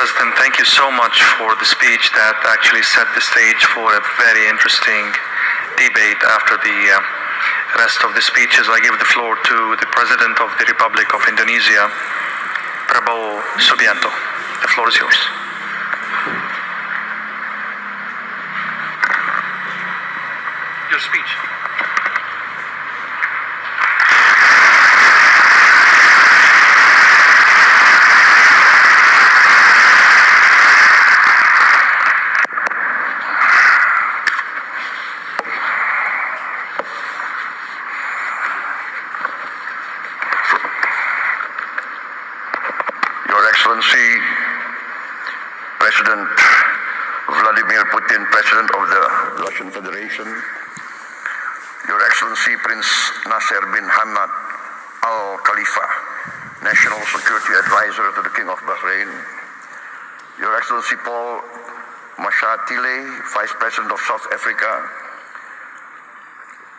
President, thank you so much for the speech that actually set the stage for a very interesting debate. After the rest of the speeches, I give the floor to the President of the Republic of Indonesia, Prabowo Subianto. The floor is yours. Your speech. Your Excellency, President Vladimir Putin, President of the Russian Federation, Your Excellency Prince Nasser bin Hamad Al Khalifa, National Security Advisor to the King of Bahrain, Your Excellency Paul Mashatile, Vice President of South Africa,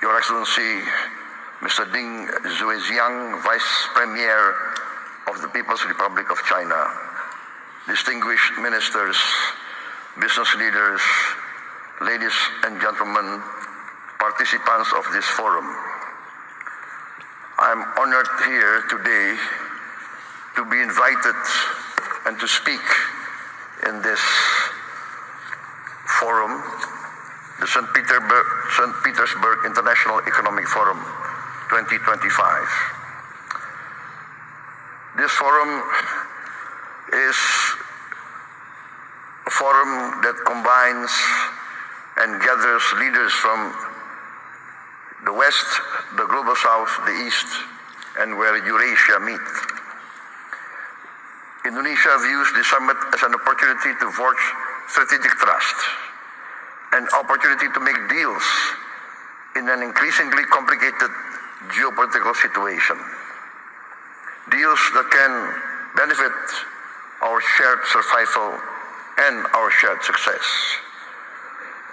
Your Excellency Mr. Ding Xuexiang, Vice Premier of the People's Republic of China, distinguished ministers, business leaders, ladies and gentlemen, participants of this forum. I'm honored here today to be invited and to speak in this forum, the St. Petersburg International Economic Forum 2025. This forum is a forum that combines and gathers leaders from the West, the Global South, the East, and where Eurasia meet. Indonesia views the summit as an opportunity to forge strategic trust, an opportunity to make deals in an increasingly complicated geopolitical situation. Deals that can benefit our shared survival and our shared success.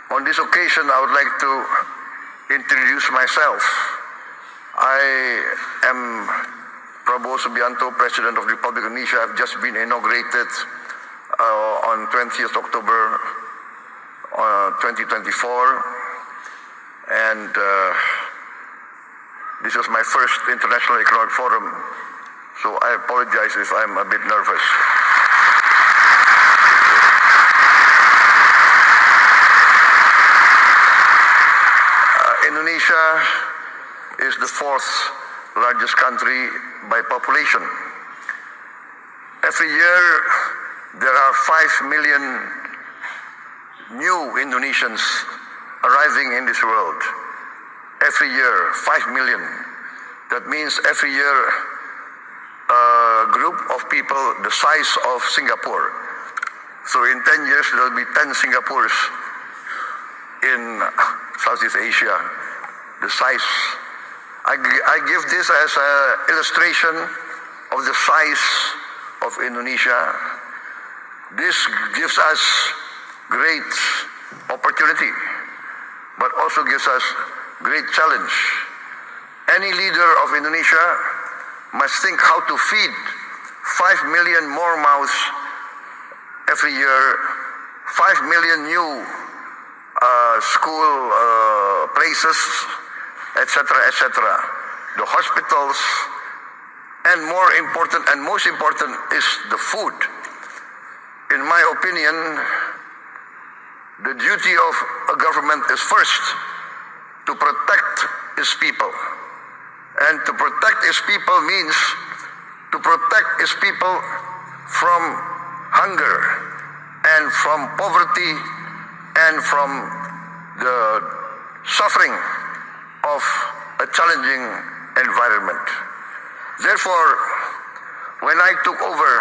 On this occasion, I would like to introduce myself. I am Prabowo Subianto, President of the Republic of Indonesia. I've just been inaugurated on 20th October 2024, and this was my first International Economic Forum. So I apologize if I'm a bit nervous. Indonesia is the fourth largest country by population. Every year, there are 5 million new Indonesians arriving in this world. Every year, 5 million. That means every year, a group of people the size of Singapore. So in 10 years, there will be 10 Singapores in Southeast Asia. The size. I give this as an illustration of the size of Indonesia. This gives us great opportunity, but also gives us great challenge. Any leader of Indonesia must think how to feed 5 million more mouths every year, 5 million new school places, etc., etc. The hospitals, and more important and most important is the food. In my opinion, the duty of a government is first to protect its people. And to protect its people means to protect its people from hunger and from poverty and from the suffering of a challenging environment. Therefore, when I took over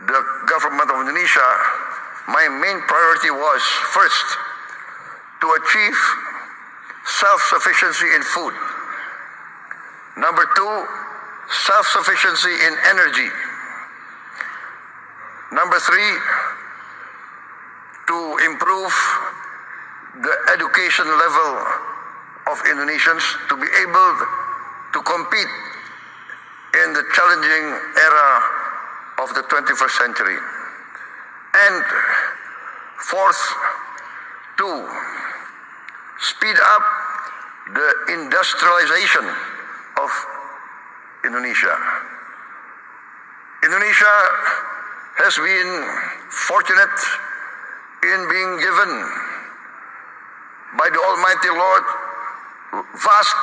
the government of Indonesia, my main priority was first to achieve self-sufficiency in food. Number two, self-sufficiency in energy. Number three, to improve the education level of Indonesians to be able to compete in the challenging era of the 21st century. And fourth, to speed up the industrialization of Indonesia. Indonesia has been fortunate in being given by the Almighty Lord vast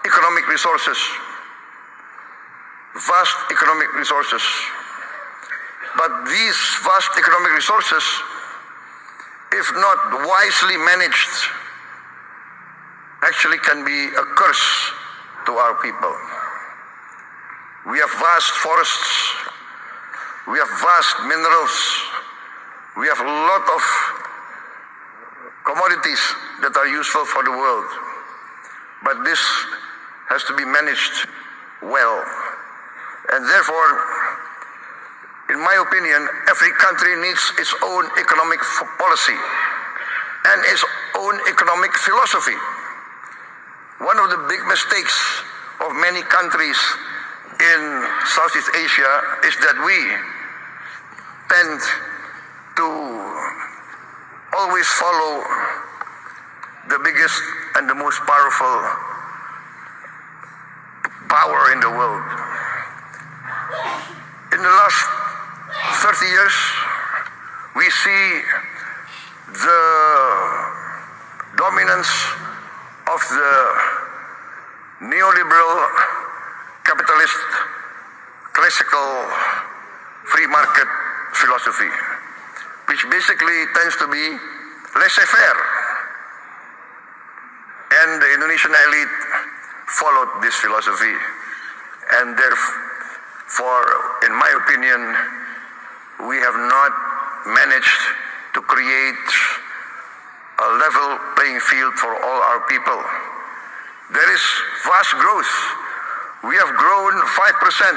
economic resources. Vast economic resources. But these vast economic resources, if not wisely managed, actually can be a curse to our people. We have vast forests, we have vast minerals, we have a lot of commodities that are useful for the world. But this has to be managed well. And therefore, in my opinion, every country needs its own economic policy and its own economic philosophy. One of the big mistakes of many countries in Southeast Asia is that we tend to always follow the biggest and the most powerful power in the world. In the last 30 years, we see the dominance of the neoliberal capitalist classical free market philosophy, which basically tends to be laissez-faire. And the Indonesian elite followed this philosophy, and therefore, in my opinion, we have not managed to create a level playing field for all our people. There is vast growth. We have grown 5%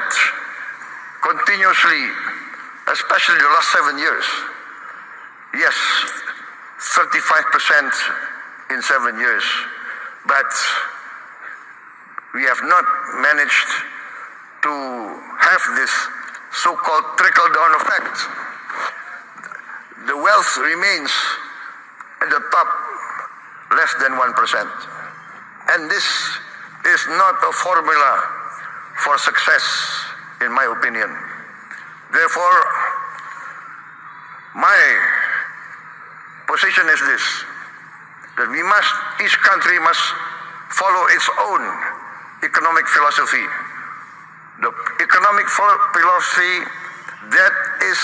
continuously, especially the last 7 years. Yes, 35% in 7 years. But we have not managed to have this so-called trickle-down effect. The wealth remains at the top less than 1%. And this is not a formula for success, in my opinion. Therefore, my position is this, that each country must follow its own economic philosophy. The economic philosophy that is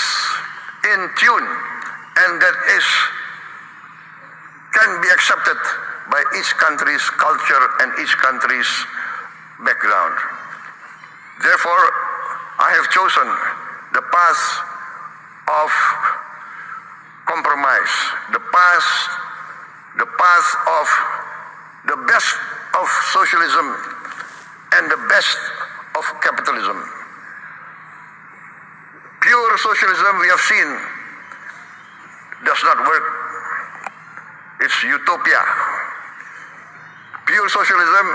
in tune and that can be accepted by each country's culture and each country's background. Therefore, I have chosen the path of compromise, the path of the best of socialism and the best of capitalism. Pure socialism, we have seen, does not work. It's utopia. Pure socialism,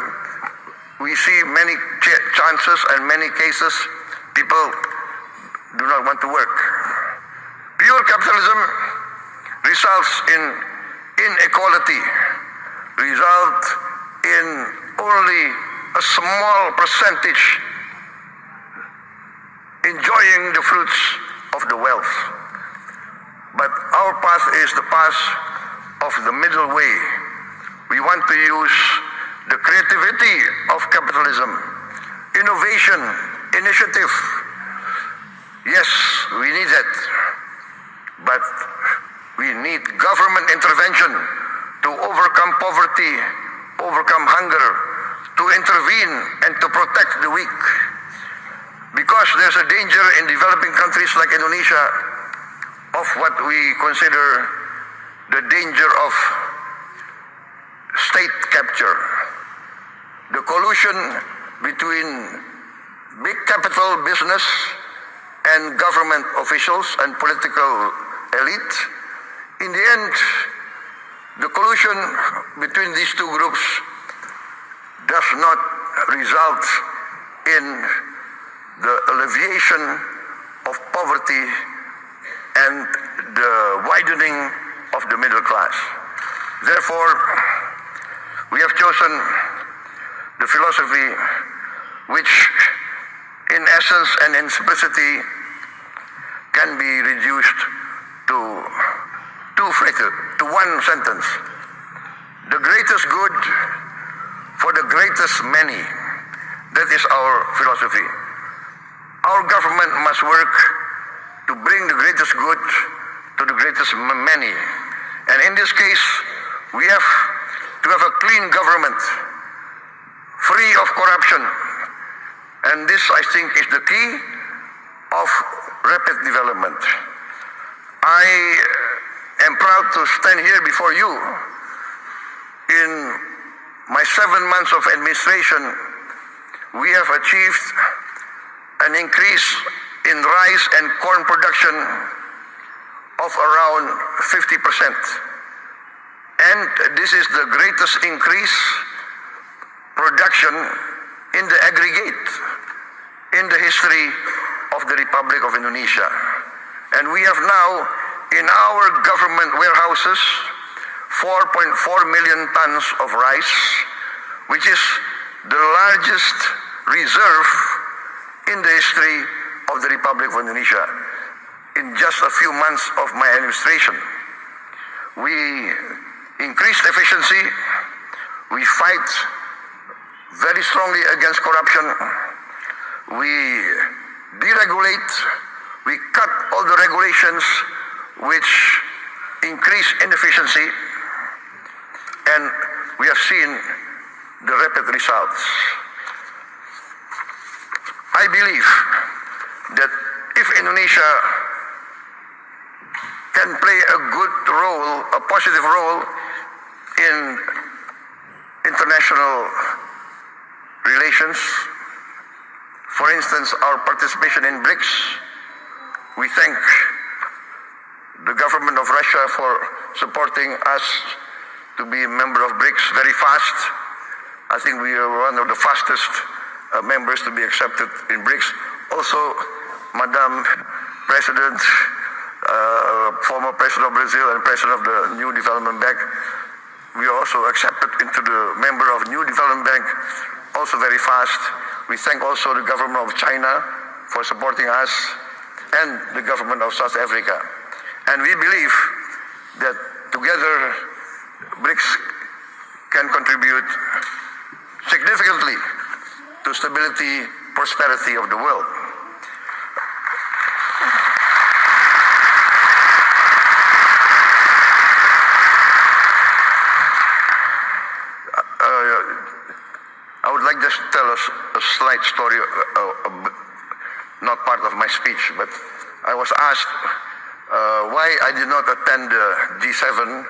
we see many chances and many cases people do not want to work. Pure capitalism results in inequality, result in only a small percentage enjoying the fruits of the wealth. But our path is the path of the middle way. We want to use the creativity of capitalism, innovation, initiative. Yes, we need that. But we need government intervention to overcome poverty, overcome hunger, to intervene and to protect the weak. Because there's a danger in developing countries like Indonesia of what we consider the danger of state capture. The collusion between big capital business and government officials and political elite. In the end, the collusion between these two groups does not result in the alleviation of poverty and the widening of the middle class. Therefore, we have chosen the philosophy which in essence and in simplicity can be reduced to one sentence. The greatest good for the greatest many. That is our philosophy. Our government must work to bring the greatest good to the greatest many. And in this case, we have to have a clean government, free of corruption. And this, I think, is the key of rapid development. I am proud to stand here before you. In my 7 months of administration, we have achieved an increase in rice and corn production of around 50%. And this is the greatest increase production in the aggregate in the history of the Republic of Indonesia. And we have now in our government warehouses 4.4 million tons of rice, which is the largest reserve in the history of the Republic of Indonesia. In just a few months of my administration, we increased efficiency, we fight very strongly against corruption, we deregulate, we cut all the regulations which increase inefficiency, and we have seen the rapid results. I believe that if Indonesia can play a good role, a positive role in international relations, for instance, our participation in BRICS, we thank the government of Russia for supporting us to be a member of BRICS very fast. I think we are one of the fastest members to be accepted in BRICS. Also, Madam President, former President of Brazil and President of the New Development Bank, we are also accepted into the member of New Development Bank also very fast. We thank also the government of China for supporting us and the government of South Africa. And we believe that together BRICS can contribute significantly to stability, prosperity of the world. I would like just to tell us a slight story, not part of my speech, but I was asked why I did not attend the G7,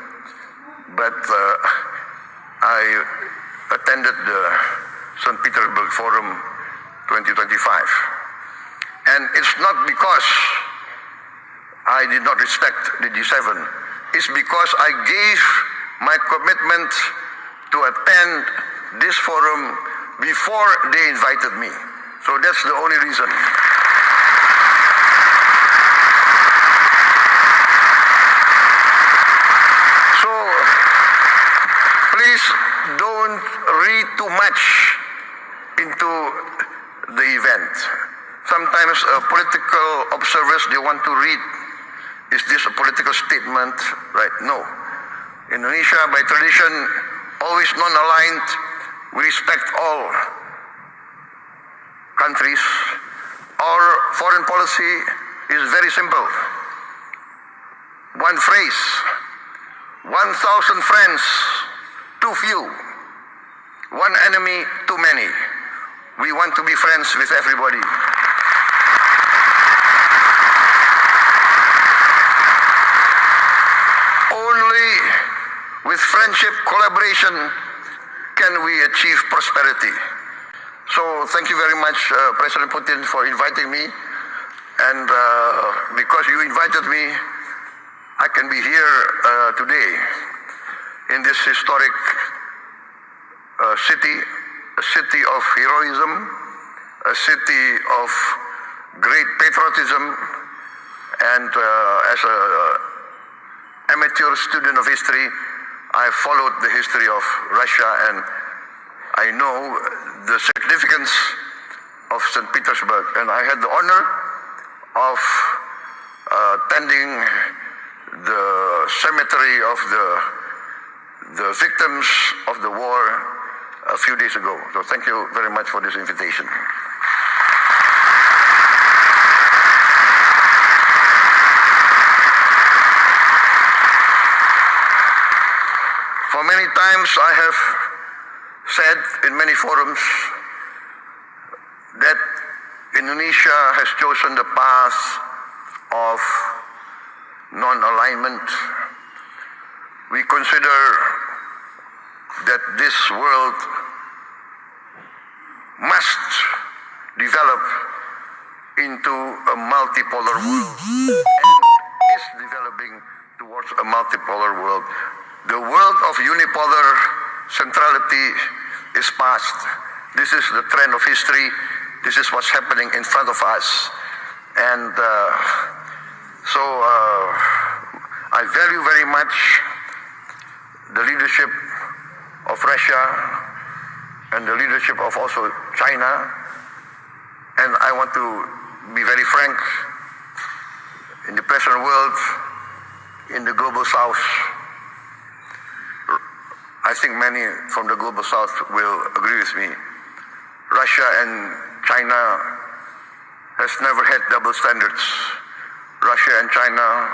but I attended the St. Petersburg Forum 2025. And it's not because I did not respect the G7, it's because I gave my commitment to attend this forum before they invited me. So that's the only reason. So please don't read too much into the event. Sometimes political observers, they want to read, is this a political statement? Right? No. Indonesia, by tradition, always non-aligned. We respect all countries. Our foreign policy is very simple. One phrase: 1,000 friends, too few. One enemy, too many. We want to be friends with everybody. Only with friendship, collaboration, can we achieve prosperity. So thank you very much, President Putin, for inviting me. And because you invited me, I can be here today in this historic city, a city of heroism, a city of great patriotism, and as a amateur student of history, I followed the history of Russia, and I know the significance of St. Petersburg, and I had the honor of attending the cemetery of the victims of the war a few days ago. So thank you very much for this invitation. For many times I have said in many forums that Indonesia has chosen the path of non-alignment. We consider that this world must develop into a multipolar world and is developing towards a multipolar world. The world of unipolar centrality is past. This is the trend of history. This is what's happening in front of us. And so I value very much the leadership of Russia and the leadership of also China. And I want to be very frank, in the present world, in the global south, I think many from the global south will agree with me. Russia and China has never had double standards. Russia and China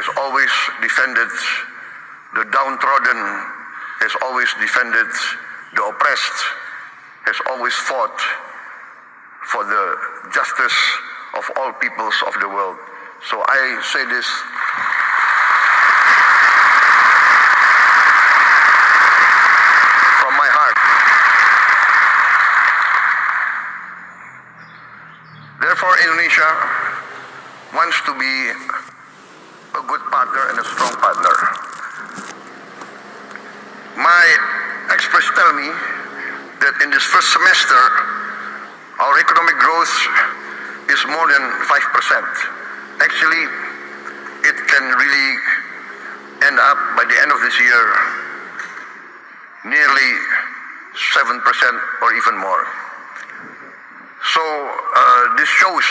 has always defended the downtrodden, has always defended the oppressed, has always fought for the justice of all peoples of the world. So I say this from my heart. Therefore, Indonesia wants to be a good partner and a strong partner. My experts tell me that in this first semester, our economic growth is more than 5%. Actually, it can really end up by the end of this year nearly 7% or even more. So this shows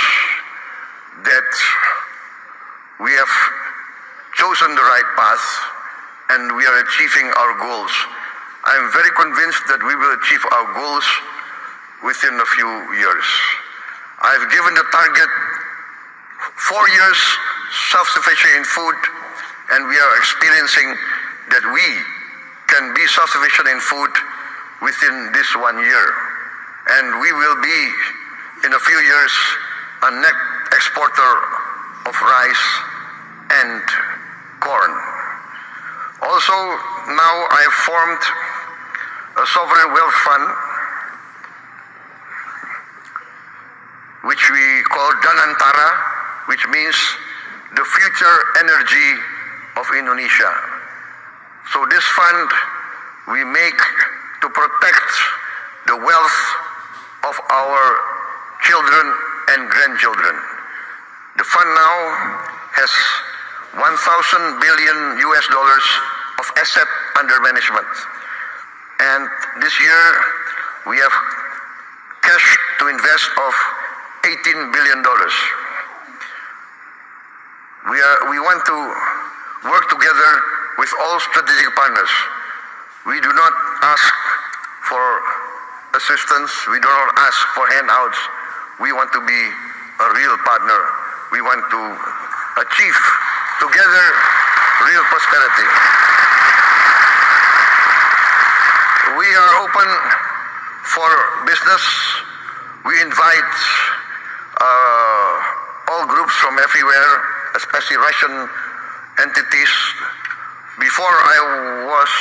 that we have chosen the right path and we are achieving our goals. I am very convinced that we will achieve our goals within a few years. I've given the target 4 years self-sufficient in food, and we are experiencing that we can be self-sufficient in food within this 1 year. And we will be, in a few years, a net exporter of rice and corn. Also, now I have formed a sovereign wealth fund, which we call Danantara, which means the future energy of Indonesia. So this fund we make to protect the wealth of our children and grandchildren. The fund now has $1,000 billion of asset under management. And this year we have cash to invest of $18 billion. We want to work together with all strategic partners. We do not ask for assistance. We do not ask for handouts. We want to be a real partner. We want to achieve together real prosperity. We are open for business. We invite all groups from everywhere, especially Russian entities. Before I was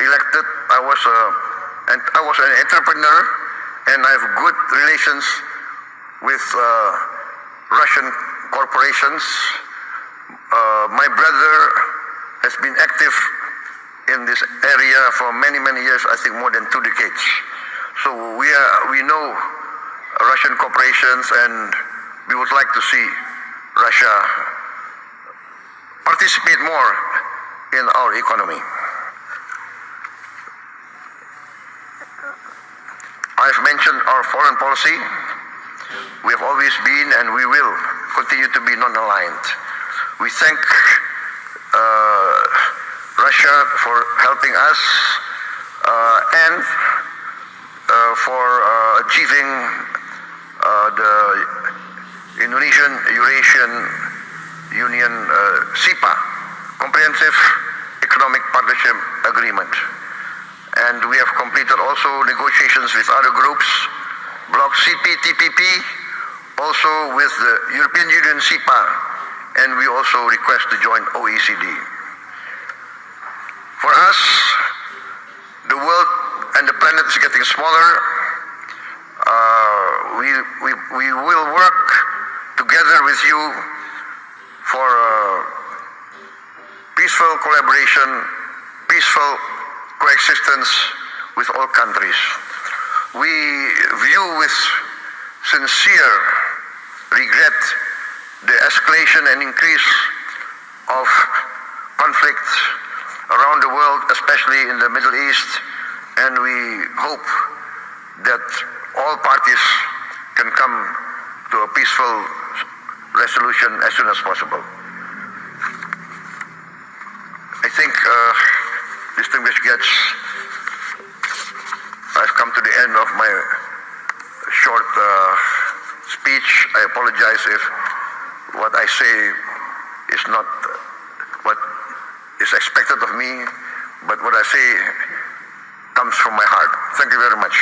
elected, I was an entrepreneur, and I have good relations with Russian corporations. My brother has been active in this area for many, many years, I think more than 2 decades. So we know Russian corporations, and we would like to see Russia participate more in our economy. I've mentioned our foreign policy. We have always been and we will continue to be non-aligned. We thank Russia for helping us and for achieving the Indonesian-Eurasian Union SIPA, Comprehensive Economic Partnership Agreement. And we have completed also negotiations with other groups, Bloc CPTPP, also with the European Union SIPA, and we also request to join OECD. For us, the world and the planet is getting smaller. We will work together with you for peaceful collaboration, peaceful coexistence with all countries. We view with sincere regret the escalation and increase of conflict around the world, especially in the Middle East, and we hope that all parties can come to a peaceful resolution as soon as possible. I think, distinguished guests, I've come to the end of my short speech. I apologize if what I say is not what is expected of me, but what I say comes from my heart. Thank you very much.